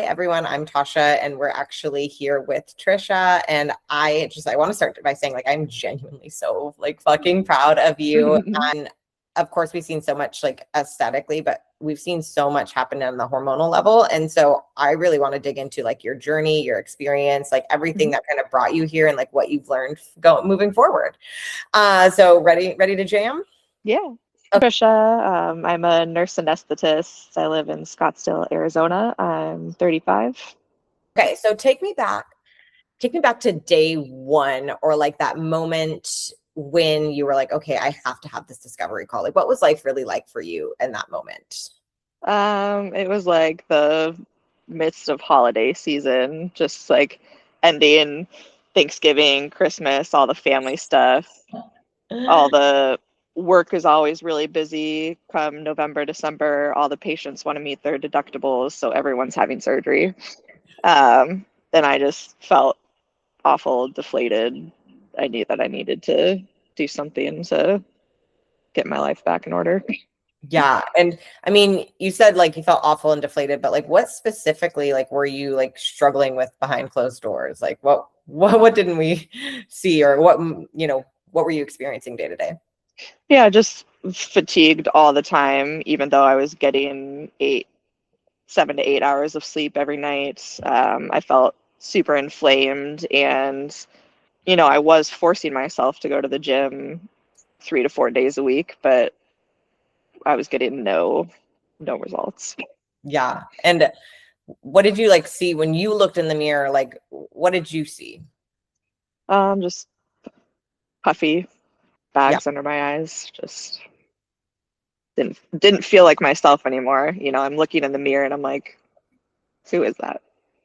Hey everyone, I'm Tasha, and we're actually here with Trisha. And I want to start by saying, like, I'm genuinely so like fucking proud of you. And of course, we've seen so much like aesthetically, but we've seen so much happen on the hormonal level. And so I really want to dig into like your journey, your experience, like everything that kind of brought you here and like what you've learned moving forward. So ready to jam? Yeah. Okay. Trisha, I'm a nurse anesthetist. I live in Scottsdale, Arizona. I'm 35. Okay, so take me back to day one, or like that moment when you were like, okay, I have to have this discovery call. Like, what was life really like for you in that moment? It was like the midst of holiday season, just like ending Thanksgiving, Christmas, all the family stuff. All the work is always really busy come November, December. All the patients want to meet their deductibles, so everyone's having surgery. And I just felt awful, deflated. I knew that I needed to do something to get my life back in order. Yeah. And I mean, you said like you felt awful and deflated, but like what specifically like were you like struggling with behind closed doors? Like what didn't we see, or what were you experiencing day to day? Yeah, just fatigued all the time, even though I was getting 7 to 8 hours of sleep every night. I felt super inflamed, and I was forcing myself to go to the gym 3 to 4 days a week, but I was getting no results. Yeah. And what did you like see when you looked in the mirror? Like, what did you see? Just puffy, Yeah. bags under my eyes, just didn't feel like myself anymore. I'm looking in the mirror and I'm like, who is that?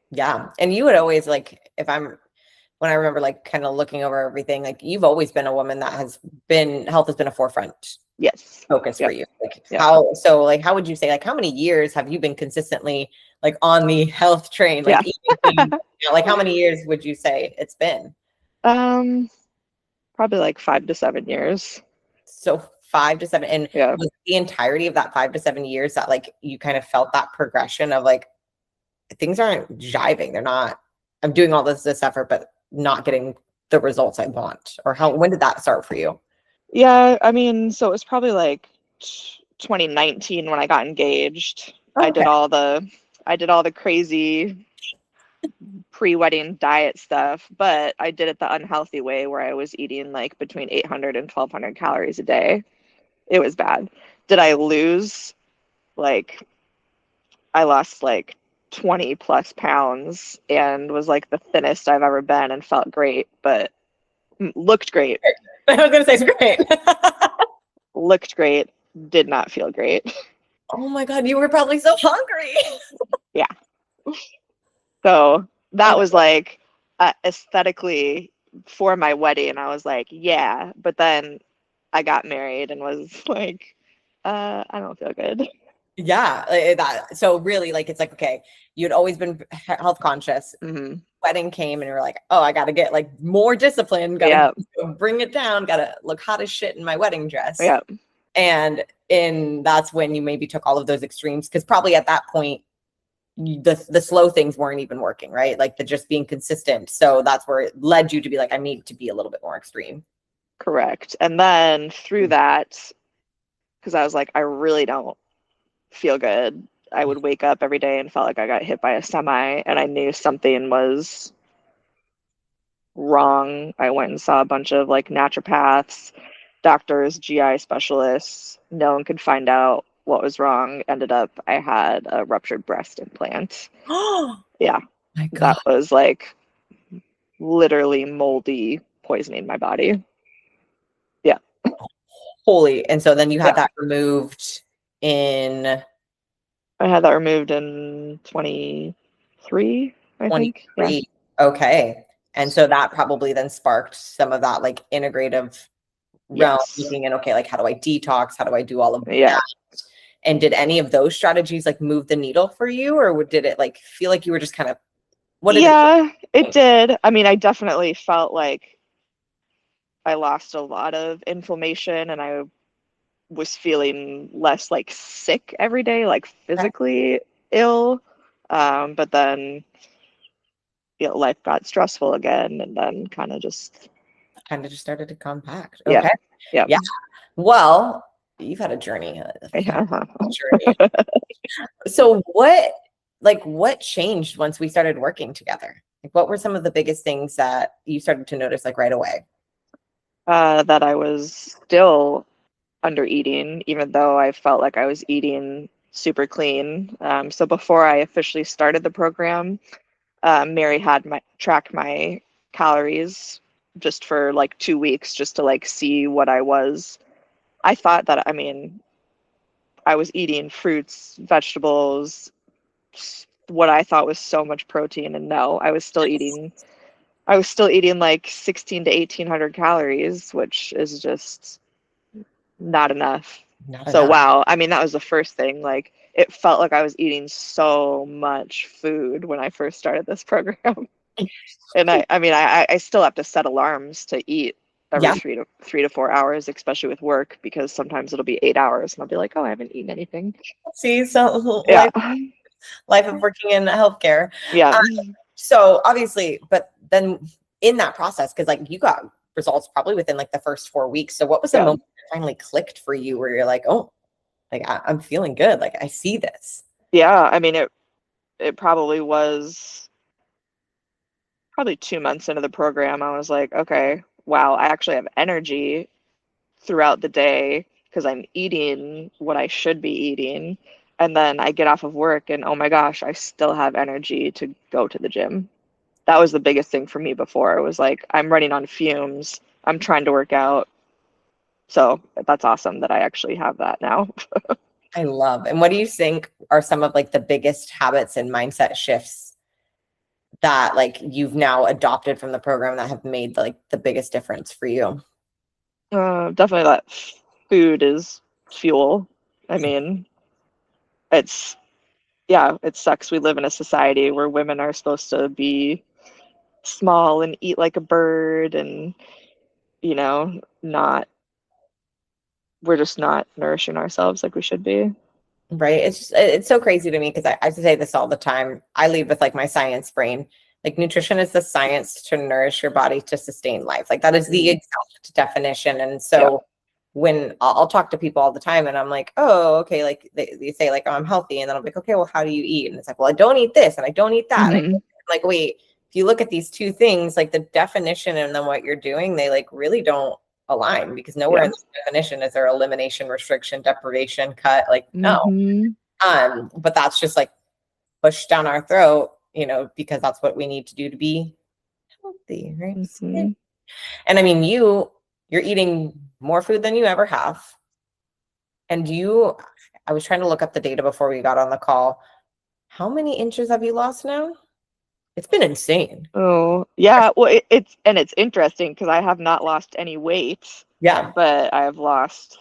Yeah. And you would always like, when I remember like kind of looking over everything, like you've always been a woman that health has been a forefront Yes. focus for Yep. you. Like Yep. how would you say, like, how many years have you been consistently like on the health train? Yeah. Like eating things, like how many years would you say it's been? um, Probably like 5 to 7 years. So 5 to 7. And Yeah. was the entirety of that 5 to 7 years that like you kind of felt that progression of like things aren't jiving. They're not, I'm doing all this effort, but not getting the results I want? Or when did that start for you? Yeah. I mean, so it was probably like 2019 when I got engaged. Oh, okay. I did all the crazy pre-wedding diet stuff, but I did it the unhealthy way where I was eating like between 800 and 1200 calories a day. It was bad. Did I lose? Like, I lost like 20 plus pounds and was like the thinnest I've ever been and felt great, but looked great. I was gonna say it's great. Looked great, did not feel great. Oh my God, you were probably so hungry. Yeah. So that Oh, was like aesthetically for my wedding. I was like, yeah. But then I got married and was like, I don't feel good. yeah, that. So really, like, it's like, okay, you'd always been health conscious. Hmm. Wedding came, and you're like, oh, I got to get like more discipline. Got Yeah. to bring it down. Got to look hot as shit in my wedding dress. Yeah. And that's when you maybe took all of those extremes, because probably at that point the slow things weren't even working, right? Like the just being consistent. So that's where it led you to be like, I need to be a little bit more extreme. Correct. And then through that, because I was like, I really don't feel good. I would wake up every day and felt like I got hit by a semi, and I knew something was wrong. I went and saw a bunch of like naturopaths, doctors, GI specialists. No one could find out what was wrong. Ended up, I had a ruptured breast implant. Oh Yeah, my God. that was like literally moldy poisoning my body. Yeah, Holy. And so then you had yeah. that removed in I had that removed in 23, I think. Yeah. 23. Okay. And so that probably then sparked some of that like integrative realm, Yes. looking in, okay, like how do I detox? How do I do all of Yeah. that? And did any of those strategies like move the needle for you, or did it like feel like you were just kind of, what did it Yeah, it think? did. I mean, I definitely felt like I lost a lot of inflammation and I was feeling less like sick every day, like physically ill. But then, life got stressful again, and then kind of just started to compact. yeah, Okay. yeah, Yeah. Well, you've had a journey, yeah. journey. So what changed once we started working together? Like, what were some of the biggest things that you started to notice like right away? That I was still under eating, even though I felt like I was eating super clean. So before I officially started the program, Mary had my track my calories just for like 2 weeks, just to like see what I was. I thought that, I mean, I was eating fruits, vegetables, what I thought was so much protein, and no, I was still eating like 16 to 1800 calories, which is just not enough. Not So enough. wow, I mean, that was the first thing. Like, it felt like I was eating so much food when I first started this program. And I mean, I still have to set alarms to eat every Yeah. 3 to 4 hours, especially with work, because sometimes it'll be 8 hours and I'll be like, oh, I haven't eaten anything. See, so Yeah. life of working in healthcare. Yeah. Um, so obviously, but then in that process, because like you got results probably within like the first 4 weeks. So what was the Yeah. moment that finally clicked for you where you're like, oh, like I'm feeling good. Like I see this. Yeah. I mean, it probably was probably 2 months into the program. I was like, okay, wow, I actually have energy throughout the day because I'm eating what I should be eating. And then I get off of work and oh my gosh, I still have energy to go to the gym. That was the biggest thing for me before. It was like, I'm running on fumes. I'm trying to work out. So that's awesome that I actually have that now. I love. And what do you think are some of like the biggest habits and mindset shifts that like you've now adopted from the program that have made like the biggest difference for you? Definitely that food is fuel. I mean, it's, yeah, it sucks. We live in a society where women are supposed to be small and eat like a bird and, not, we're just not nourishing ourselves like we should be. Right. It's so crazy to me because I say this all the time. I lead with like my science brain. Like nutrition is the science to nourish your body to sustain life. Like that is the Mm, exact definition. And yeah. so when I'll talk to people all the time and I'm like, oh, okay, like they say like, oh, I'm healthy. And then I'm like, okay, well, how do you eat? And it's like, well, I don't eat this and I don't eat that. Hmm. I'm like, wait, if you look at these two things, like the definition and then what you're doing, they like really don't align because nowhere Yeah. in the definition is there elimination, restriction, deprivation, cut. Like, no. Hmm. But that's just like pushed down our throat, because that's what we need to do to be healthy, right? Hmm. And I mean, you're eating more food than you ever have. And I was trying to look up the data before we got on the call. How many inches have you lost now? It's been insane. Oh, yeah. Well, it's interesting because I have not lost any weight, Yeah, but I have lost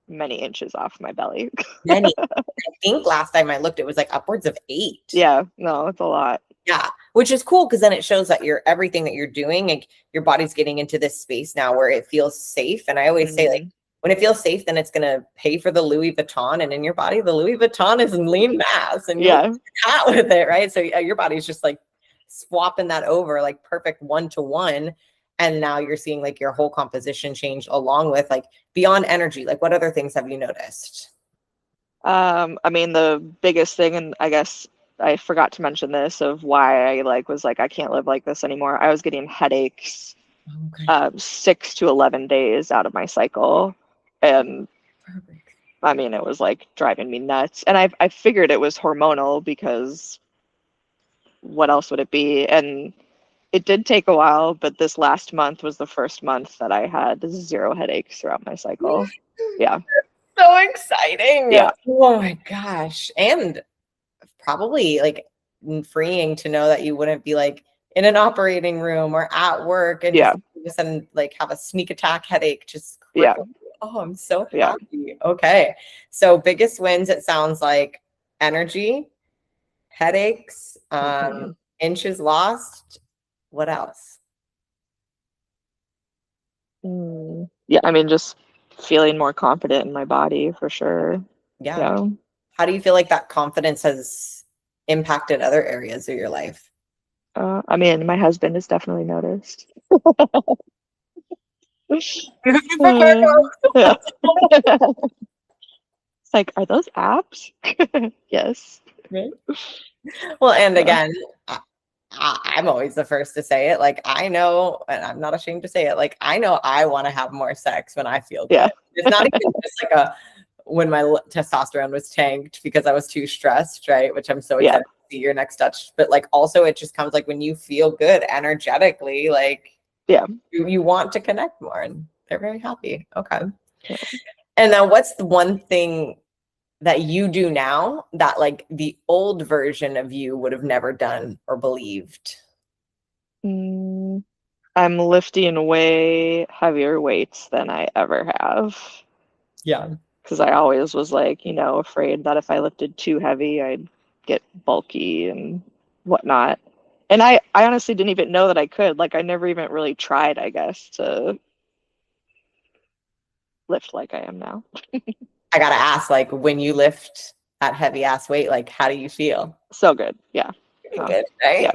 many inches off my belly. many. I think last time I looked, it was like upwards of 8. Yeah, no, it's a lot. Yeah, which is cool because then it shows that everything that you're doing, like your body's getting into this space now where it feels safe. And I always say, like, Hmm. when it feels safe, then it's gonna pay for the Louis Vuitton, and in your body, the Louis Vuitton is in lean mass, and you'll Yeah. out with it, right? So yeah, your body's just like swapping that over, like perfect 1-to-1, and now you're seeing like your whole composition change along with like beyond energy. Like, what other things have you noticed? I mean, the biggest thing, and I guess I forgot to mention this of why I like was like I can't live like this anymore. I was getting headaches Okay, 6 to 11 days out of my cycle, and perfect. I mean it was like driving me nuts. And I figured it was hormonal because what else would it be? And it did take a while, but this last month was the first month that I had zero headaches throughout my cycle. Yeah, So exciting. yeah, Oh my gosh. And probably like freeing to know that you wouldn't be like in an operating room or at work and yeah, just and like have a sneak attack headache just yeah, cripple you. Oh, I'm so yeah. happy. Okay. So biggest wins, it sounds like energy, headaches, Hmm. inches lost. What else? Yeah, I mean, just feeling more confident in my body for sure. Yeah. Yeah. How do you feel like that confidence has impacted other areas of your life? I mean, my husband has definitely noticed. Yeah. It's like, are those apps? Yes. Right. Well, and Yeah. again, I'm always the first to say it. Like, I know, and I'm not ashamed to say it. Like, I know I want to have more sex when I feel Yeah. good. It's not even just like when my testosterone was tanked because I was too stressed, right? Which I'm so Yeah. excited to see your next touch. But like, also, it just comes like when you feel good energetically, like, Yeah. you want to connect more, and they're very happy. Okay. Yeah. And now, what's the one thing that you do now that like the old version of you would have never done or believed? I'm lifting way heavier weights than I ever have. Yeah. Because I always was like, afraid that if I lifted too heavy, I'd get bulky and whatnot. And I honestly didn't even know that I could. Like, I never even really tried, I guess, to lift like I am now. I gotta ask, like, when you lift that heavy ass weight, like, how do you feel? So good. Yeah. Feeling good, right? Yeah.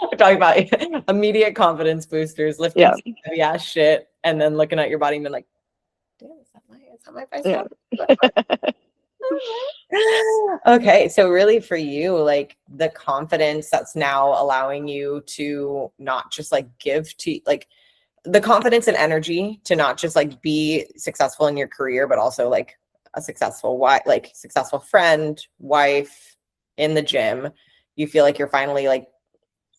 We're talking about immediate confidence boosters, lifting Yeah. some heavy ass shit, and then looking at your body and being like, damn, is that my price Yeah. tag? Okay, so really for you, like the confidence that's now allowing you to not just like give to like the confidence and energy to not just like be successful in your career, but also like a successful wife, like successful friend, wife in the gym. You feel like you're finally like,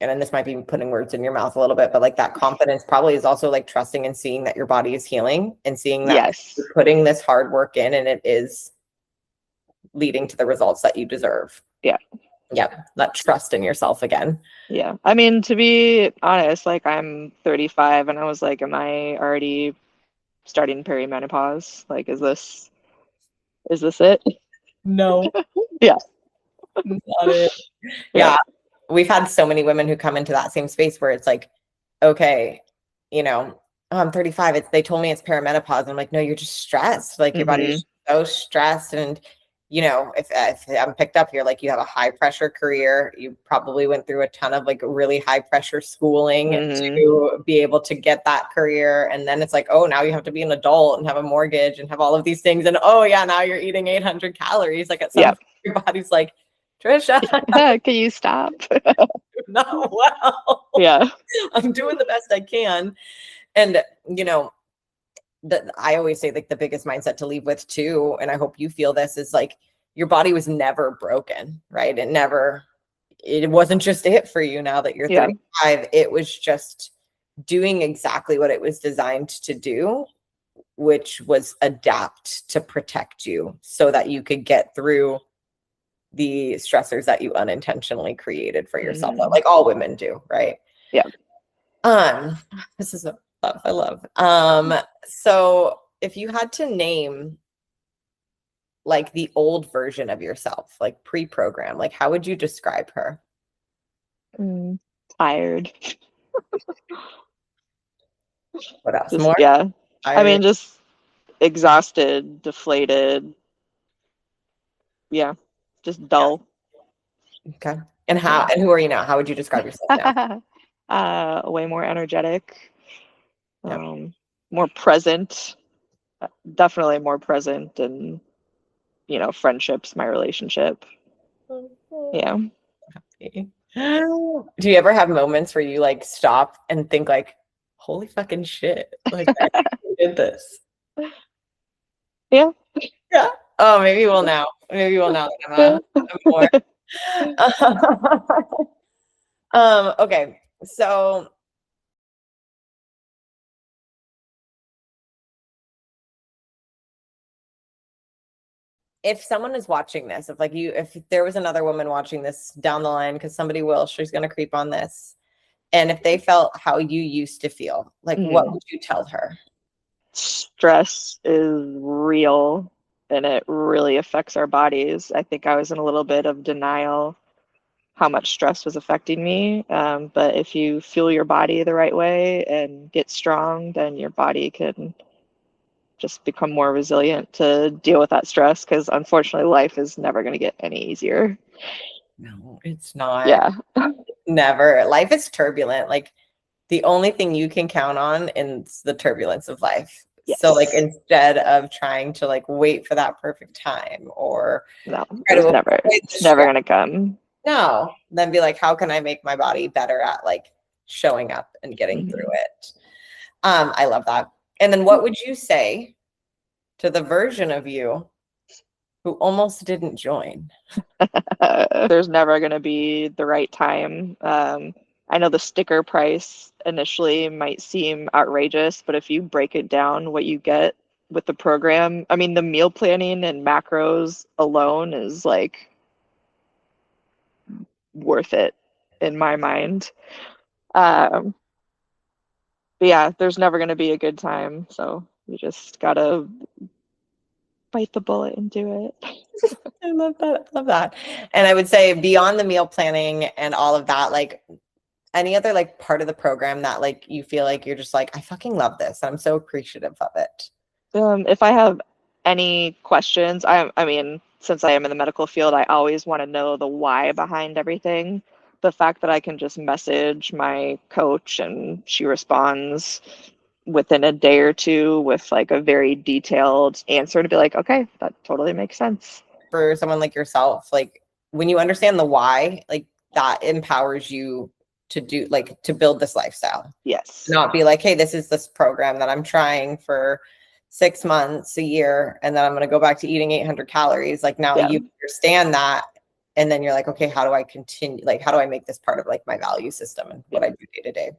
and then this might be putting words in your mouth a little bit, but like that confidence probably is also like trusting and seeing that your body is healing and seeing that Yes. you're putting this hard work in and it is leading to the results that you deserve. Yeah. Yep. That trust in yourself again. Yeah. I mean, to be honest, like I'm 35 and I was like, am I already starting perimenopause? Like, is this it? No, Yeah. not it. Yeah. Yeah. We've had so many women who come into that same space where it's like, okay, oh, I'm 35. They told me it's perimenopause. And I'm like, no, you're just stressed. Like your Hmm. body's so stressed. And, if I'm picked up here, like you have a high pressure career, you probably went through a ton of like really high pressure schooling Hmm. to be able to get that career. And then it's like, oh, now you have to be an adult and have a mortgage and have all of these things. And oh yeah, now you're eating 800 calories. Like at some Yeah. point, your body's like, Trisha, Can you stop? not well. Yeah. I'm doing the best I can. And, I always say like the biggest mindset to leave with too, and I hope you feel this, is like your body was never broken, right? It wasn't just it for you now that you're Yeah. 35. It was just doing exactly what it was designed to do, which was adapt to protect you so that you could get through the stressors that you unintentionally created for yourself, Hmm. like all women do, right? Yeah. Um, this is a love. I love. So if you had to name like the old version of yourself, like pre-program, like how would you describe her? Tired. What else? Just, More yeah. I tired? mean, just exhausted, deflated. Yeah. Just Yeah. dull. Okay. And Yeah. who are you now? How would you describe yourself now? Way more energetic, Yep. more present, definitely more present in, friendships, my relationship. Yeah. Do you ever have moments where you like stop and think like, holy fucking shit, like I did this? Yeah. Yeah. Oh, maybe we'll now. Maybe we'll now that I'm more. Okay. So if someone is watching this, if there was another woman watching this down the line, because somebody will, she's gonna creep on this. And if they felt how you used to feel, like what Mhm. would you tell her? Stress is real and it really affects our bodies. I think I was in a little bit of denial how much stress was affecting me. But if you fuel your body the right way and get strong, then your body can just become more resilient to deal with that stress because unfortunately life is never going to get any easier. No, it's not. Yeah. Never. Life is turbulent. Like the only thing you can count on is the turbulence of life. So like Yes. instead of trying to like wait for that perfect time or No, try to avoid the it's never stress, gonna come. no, then be like, how can I make my body better at like showing up and getting through it? I love that. And then what would you say to the version of you who almost didn't join? There's never gonna be the right time. I know the sticker price initially might seem outrageous, but if you break it down, what you get with the program, I mean, the meal planning and macros alone is like worth it in my mind. Um, but yeah, there's never going to be a good time. So you just got to bite the bullet and do it. I love that. I love that. And I would say beyond the meal planning and all of that, like any other like part of the program that like you feel like you're just like, I fucking love this. I'm so appreciative of it. If I have any questions, I mean, since I am in the medical field, I always want to know the why behind everything. The fact that I can just message my coach and she responds within a day or two with like a very detailed answer to be like, okay, that totally makes sense. For someone like yourself, like when you understand the why, like that empowers you to do like to build this lifestyle. Yes. Not be like, hey, this is this program that I'm trying for 6 months, a year, and then I'm going to go back to eating 800 calories. Like now Yeah. you understand that. And then you're like, okay, how do I continue? Like, how do I make this part of like my value system and what I do day to day?